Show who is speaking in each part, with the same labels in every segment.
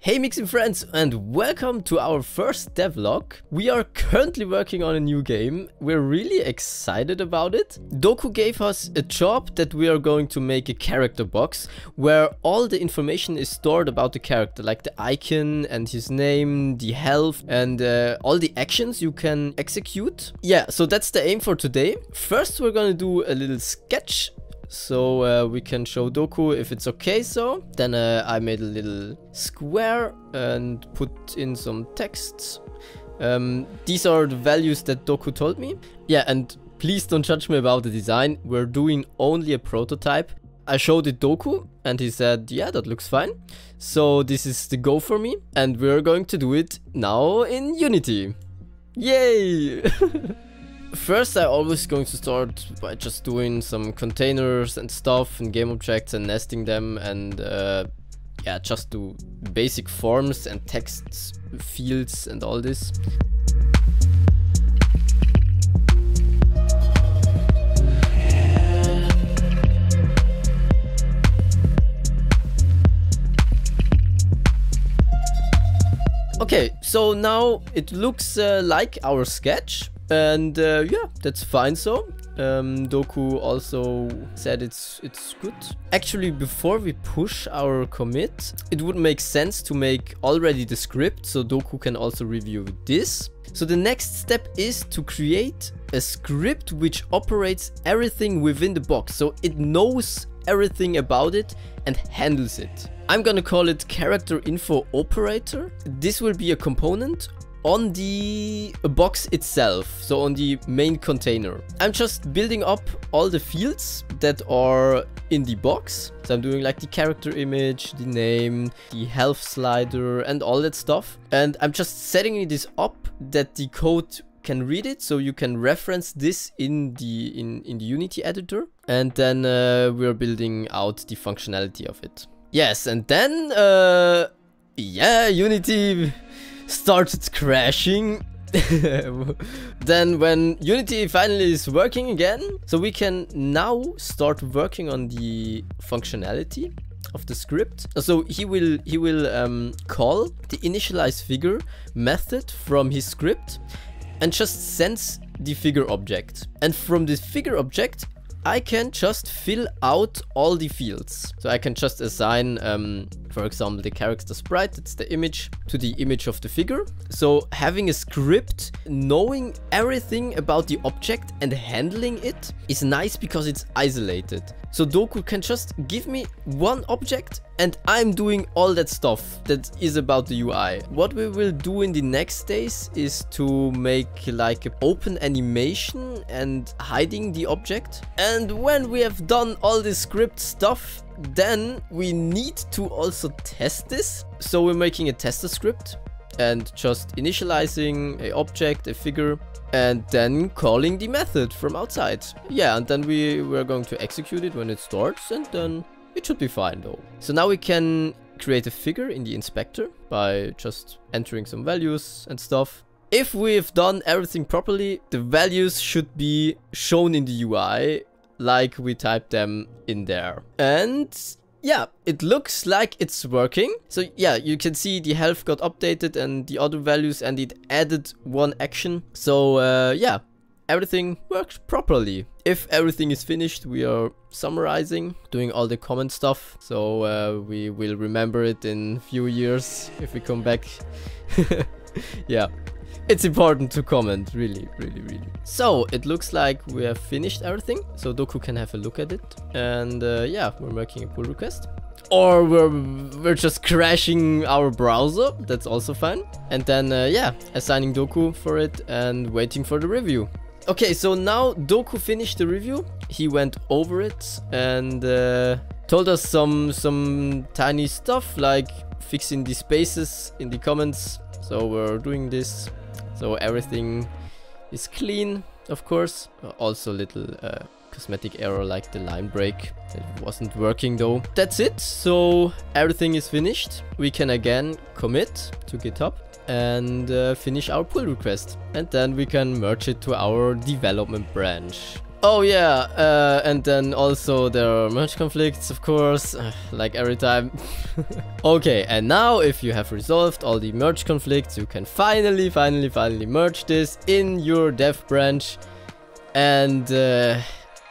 Speaker 1: Hey Mixin friends, and welcome to our first devlog. We are currently working on a new game. We're really excited about it. Doku gave us a job that we are going to make a character box where all the information is stored about the character, like the icon and his name, the health, and all the actions you can execute. Yeah, so that's the aim for today. First we're gonna do a little sketch, so we can show Doku if it's okay. So then I made a little square and put in some texts. These are the values that Doku told me. Yeah, and please don't judge me about the design. We're doing only a prototype. I showed it Doku and he said, yeah, that looks fine. So this is the go for me, and we're going to do it now in Unity. Yay! First, I'm always going to start by just doing some containers and stuff and game objects and nesting them, and yeah, just do basic forms and texts, fields and all this. Okay, so now it looks like our sketch. And yeah, that's fine. So Doku also said it's good. Actually, before we push our commit, it would make sense to make already the script so Doku can also review this. So the next step is to create a script which operates everything within the box, so it knows everything about it and handles it. I'm gonna call it character info operator. This will be a component on the box itself, so on the main container. I'm just building up all the fields that are in the box. So I'm doing like the character image, the name, the health slider and all that stuff. And I'm just setting this up that the code can read it, so you can reference this in the Unity editor. And then we're building out the functionality of it. Yes, and then yeah, Unity started crashing. Then when Unity finally is working again, so we can now start working on the functionality of the script. So he will call the initialize figure method from his script and just sends the figure object, and from this figure object I can just fill out all the fields. So I can just assign, for example, the character sprite, that's the image, to the image of the figure. So having a script knowing everything about the object and handling it is nice because it's isolated. So Doku can just give me one object and I'm doing all that stuff that is about the UI. What we will do in the next days is to make like an open animation and hiding the object. And when we have done all the script stuff, then we need to also test this. So we're making a tester script and just initializing an object, a figure, and then calling the method from outside. Yeah, and then we're going to execute it when it starts, and then it should be fine though. So now we can create a figure in the inspector by just entering some values and stuff. If we've done everything properly, the values should be shown in the UI like we typed them in there. And yeah, it looks like it's working. So yeah, you can see the health got updated and the other values, and it added one action. So yeah, everything worked properly. If everything is finished, we are summarizing, doing all the comment stuff. So we will remember it in a few years if we come back. Yeah. It's important to comment, really. So it looks like we have finished everything, so Doku can have a look at it. And yeah, we're making a pull request, or we're just crashing our browser. That's also fine. And then yeah, assigning Doku for it and waiting for the review. Okay, so now Doku finished the review. He went over it and told us some tiny stuff like fixing the spaces in the comments. So we're doing this. So everything is clean, of course. Also a little cosmetic error like the line break that wasn't working though. That's it. So everything is finished. We can again commit to GitHub and finish our pull request. And then we can merge it to our development branch. Oh yeah, and then also there are merge conflicts, of course, like every time. Okay, and now if you have resolved all the merge conflicts, you can finally merge this in your dev branch and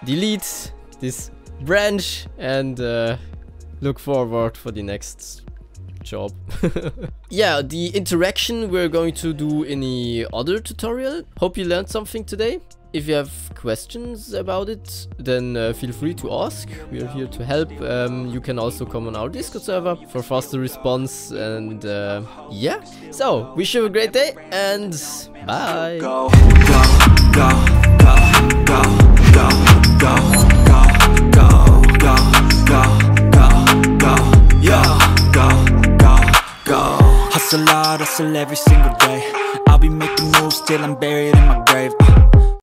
Speaker 1: delete this branch and look forward for the next job. Yeah, the interaction we're going to do in the other tutorial. Hope you learned something today. If you have questions about it, then feel free to ask. We are here to help. You can also come on our Discord server for faster response. And yeah, so wish you a great day and bye.
Speaker 2: Go, go, go, go, go, go, go, go, go, go, go, go, yeah, go, go, go. Hustle hard, hustle every single day. I'll be making moves till I'm buried in my grave.